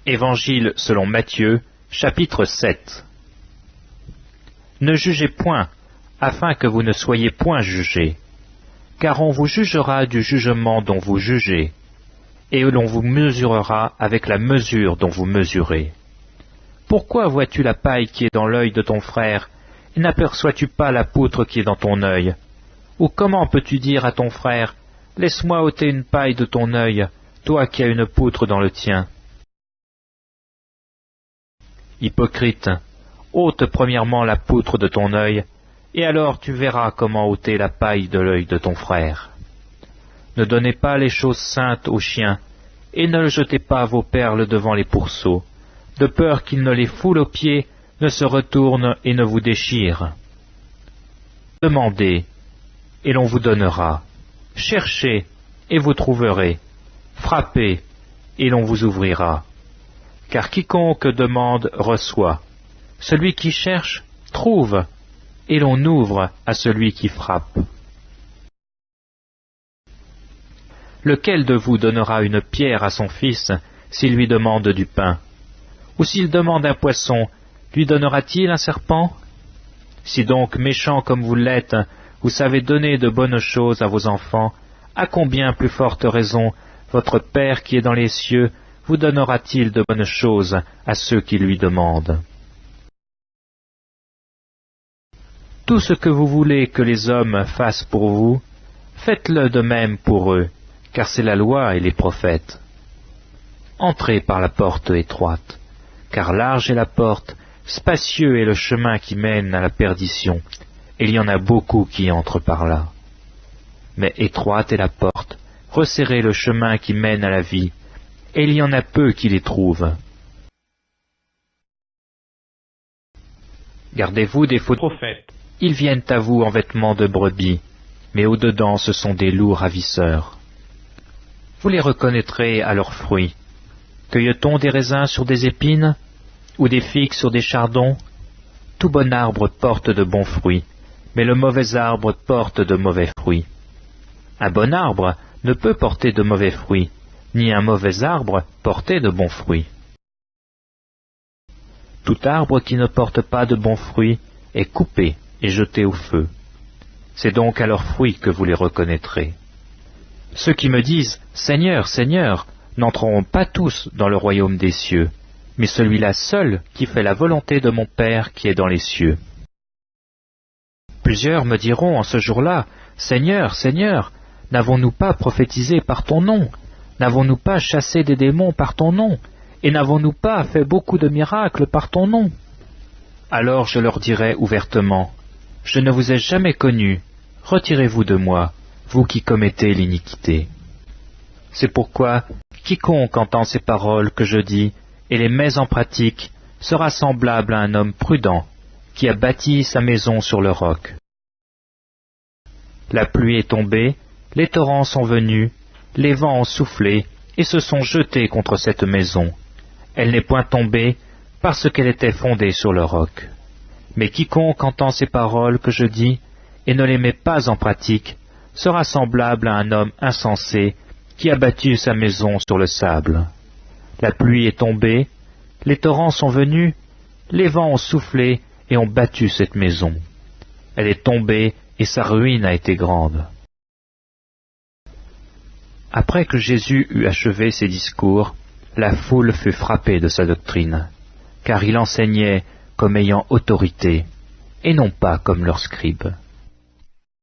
Évangile selon Matthieu, chapitre 7. Ne jugez point, afin que vous ne soyez point jugés, car on vous jugera du jugement dont vous jugez, et l'on vous mesurera avec la mesure dont vous mesurez. Pourquoi vois-tu la paille qui est dans l'œil de ton frère, et n'aperçois-tu pas la poutre qui est dans ton œil? Ou comment peux-tu dire à ton frère, laisse-moi ôter une paille de ton œil, toi qui as une poutre dans le tien? Hypocrite, ôte premièrement la poutre de ton œil, et alors tu verras comment ôter la paille de l'œil de ton frère. Ne donnez pas les choses saintes aux chiens, et ne jetez pas vos perles devant les pourceaux, de peur qu'ils ne les foulent aux pieds, ne se retournent et ne vous déchirent. Demandez, et l'on vous donnera. Cherchez, et vous trouverez. Frappez, et l'on vous ouvrira. Car quiconque demande reçoit. Celui qui cherche trouve, et l'on ouvre à celui qui frappe. Lequel de vous donnera une pierre à son fils s'il lui demande du pain? Ou s'il demande un poisson, lui donnera-t-il un serpent? Si donc, méchants comme vous l'êtes, vous savez donner de bonnes choses à vos enfants, à combien plus forte raison votre Père qui est dans les cieux vous donnera-t-il de bonnes choses à ceux qui lui demandent? Tout ce que vous voulez que les hommes fassent pour vous, faites-le de même pour eux, car c'est la loi et les prophètes. Entrez par la porte étroite, car large est la porte, spacieux est le chemin qui mène à la perdition, et il y en a beaucoup qui entrent par là. Mais étroite est la porte, resserré le chemin qui mène à la vie, et il y en a peu qui les trouvent. Gardez-vous des faux prophètes. Ils viennent à vous en vêtements de brebis, mais au-dedans ce sont des loups ravisseurs. Vous les reconnaîtrez à leurs fruits. Cueille-t-on des raisins sur des épines, ou des figues sur des chardons? Tout bon arbre porte de bons fruits, mais le mauvais arbre porte de mauvais fruits. Un bon arbre ne peut porter de mauvais fruits, ni un mauvais arbre porter de bons fruits. Tout arbre qui ne porte pas de bons fruits est coupé et jeté au feu. C'est donc à leurs fruits que vous les reconnaîtrez. Ceux qui me disent « Seigneur, Seigneur » n'entreront pas tous dans le royaume des cieux, mais celui-là seul qui fait la volonté de mon Père qui est dans les cieux. Plusieurs me diront en ce jour-là « Seigneur, Seigneur, n'avons-nous pas prophétisé par ton nom? N'avons-nous pas chassé des démons par ton nom? Et n'avons-nous pas fait beaucoup de miracles par ton nom ?» Alors je leur dirai ouvertement, « Je ne vous ai jamais connus, retirez-vous de moi, vous qui commettez l'iniquité. » C'est pourquoi quiconque entend ces paroles que je dis et les met en pratique sera semblable à un homme prudent qui a bâti sa maison sur le roc. La pluie est tombée, les torrents sont venus, les vents ont soufflé et se sont jetés contre cette maison. Elle n'est point tombée parce qu'elle était fondée sur le roc. Mais quiconque entend ces paroles que je dis et ne les met pas en pratique sera semblable à un homme insensé qui a bâti sa maison sur le sable. La pluie est tombée, les torrents sont venus, les vents ont soufflé et ont battu cette maison. Elle est tombée et sa ruine a été grande. Après que Jésus eut achevé ses discours, la foule fut frappée de sa doctrine, car il enseignait comme ayant autorité, et non pas comme leurs scribes.